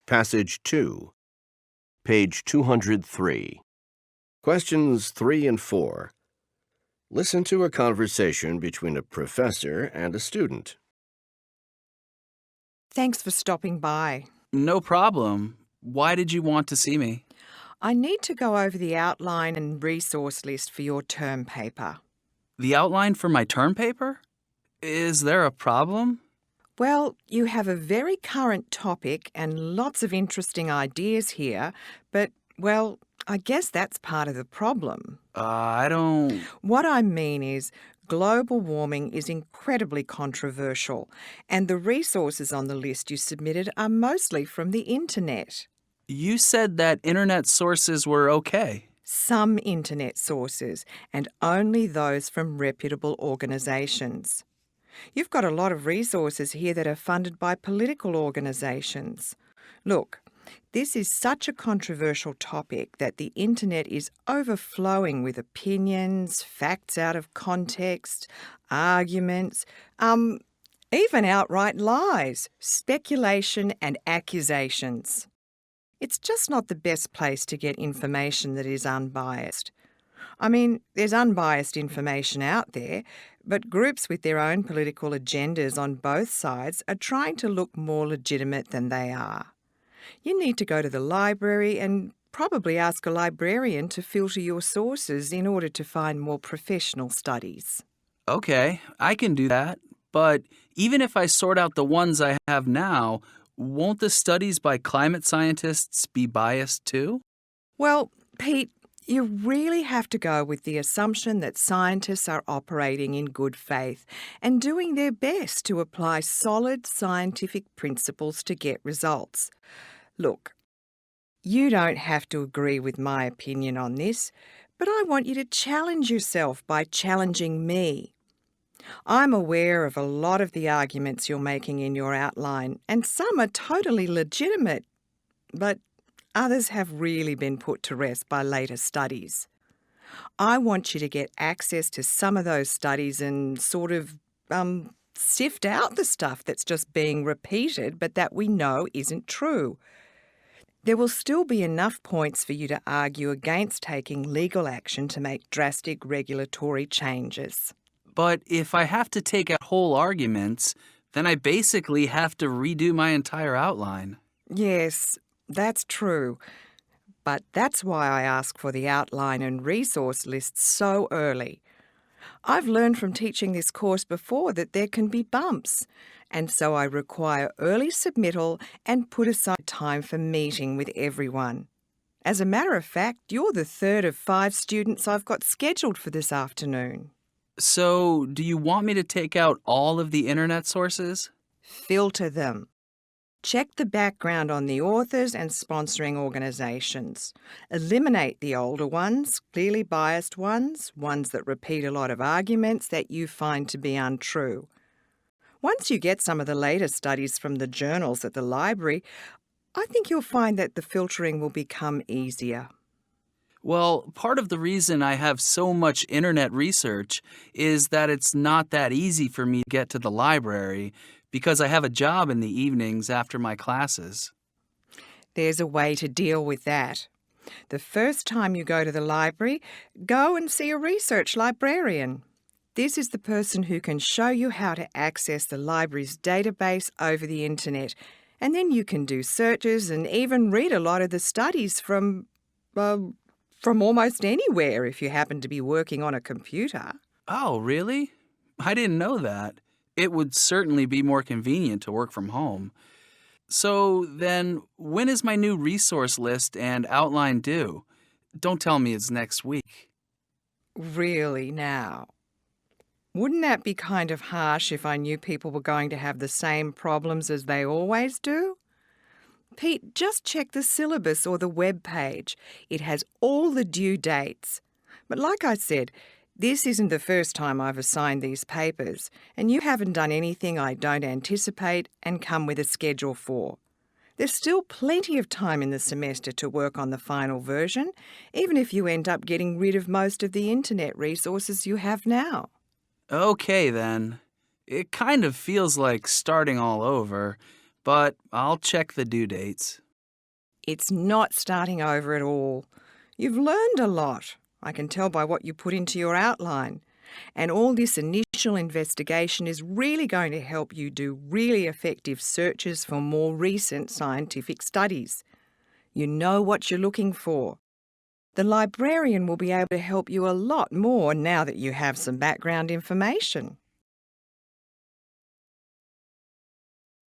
Passage 2, page 203. Questions 3 and 4. Listen to a conversation between a professor and a student. Thanks for stopping by. No problem. Why did you want to see me? I need to go over the outline and resource list for your term paper. The outline for my term paper? Is there a problem? Well, you have a very current topic and lots of interesting ideas here, but, well, I guess that's part of the problem. I don't... What I mean is, global warming is incredibly controversial, and the resources on the list you submitted are mostly from the internet. You said that internet sources were okay. Some internet sources, and only those from reputable organisations. You've got a lot of resources here that are funded by political organisations. Look, this is such a controversial topic that the internet is overflowing with opinions, facts out of context, arguments, even outright lies, speculation and accusations. It's just not the best place to get information that is unbiased. I mean, there's unbiased information out there, but groups with their own political agendas on both sides are trying to look more legitimate than they are. You need to go to the library and probably ask a librarian to filter your sources in order to find more professional studies. Okay, I can do that. But even if I sort out the ones I have now, won't the studies by climate scientists be biased too? Well, Pete, you really have to go with the assumption that scientists are operating in good faith and doing their best to apply solid scientific principles to get results. Look, you don't have to agree with my opinion on this, but I want you to challenge yourself by challenging me. I'm aware of a lot of the arguments you're making in your outline, and some are totally legitimate, but others have really been put to rest by later studies. I want you to get access to some of those studies and sort of sift out the stuff that's just being repeated but that we know isn't true. There will still be enough points for you to argue against taking legal action to make drastic regulatory changes. But if I have to take out whole arguments, then I basically have to redo my entire outline. Yes, that's true. But that's why I ask for the outline and resource lists so early. I've learned from teaching this course before that there can be bumps, and so I require early submittal and put aside time for meeting with everyone. As a matter of fact, you're the third of 5 students I've got scheduled for this afternoon. So, do you want me to take out all of the internet sources? Filter them. Check the background on the authors and sponsoring organisations. Eliminate the older ones, clearly biased ones that repeat a lot of arguments that you find to be untrue. Once you get some of the later studies from the journals at the library, I think you'll find that the filtering will become easier. Well, part of the reason I have so much internet research is that it's not that easy for me to get to the library because I have a job in the evenings after my classes. There's a way to deal with that. The first time you go to the library, go and see a research librarian. This is the person who can show you how to access the library's database over the internet, and then you can do searches and even read a lot of the studies from almost anywhere if you happen to be working on a computer. Oh, really? I didn't know that. It would certainly be more convenient to work from home. So then, when is my new resource list and outline due? Don't tell me it's next week. Really now? Wouldn't that be kind of harsh if I knew people were going to have the same problems as they always do? Pete, just check the syllabus or the web page. It has all the due dates. But like I said, this isn't the first time I've assigned these papers, and you haven't done anything I don't anticipate and come with a schedule for. There's still plenty of time in the semester to work on the final version, even if you end up getting rid of most of the internet resources you have now. Okay, then. It kind of feels like starting all over, but I'll check the due dates. It's not starting over at all. You've learned a lot. I can tell by what you put into your outline. And all this initial investigation is really going to help you do really effective searches for more recent scientific studies. You know what you're looking for. The librarian will be able to help you a lot more now that you have some background information.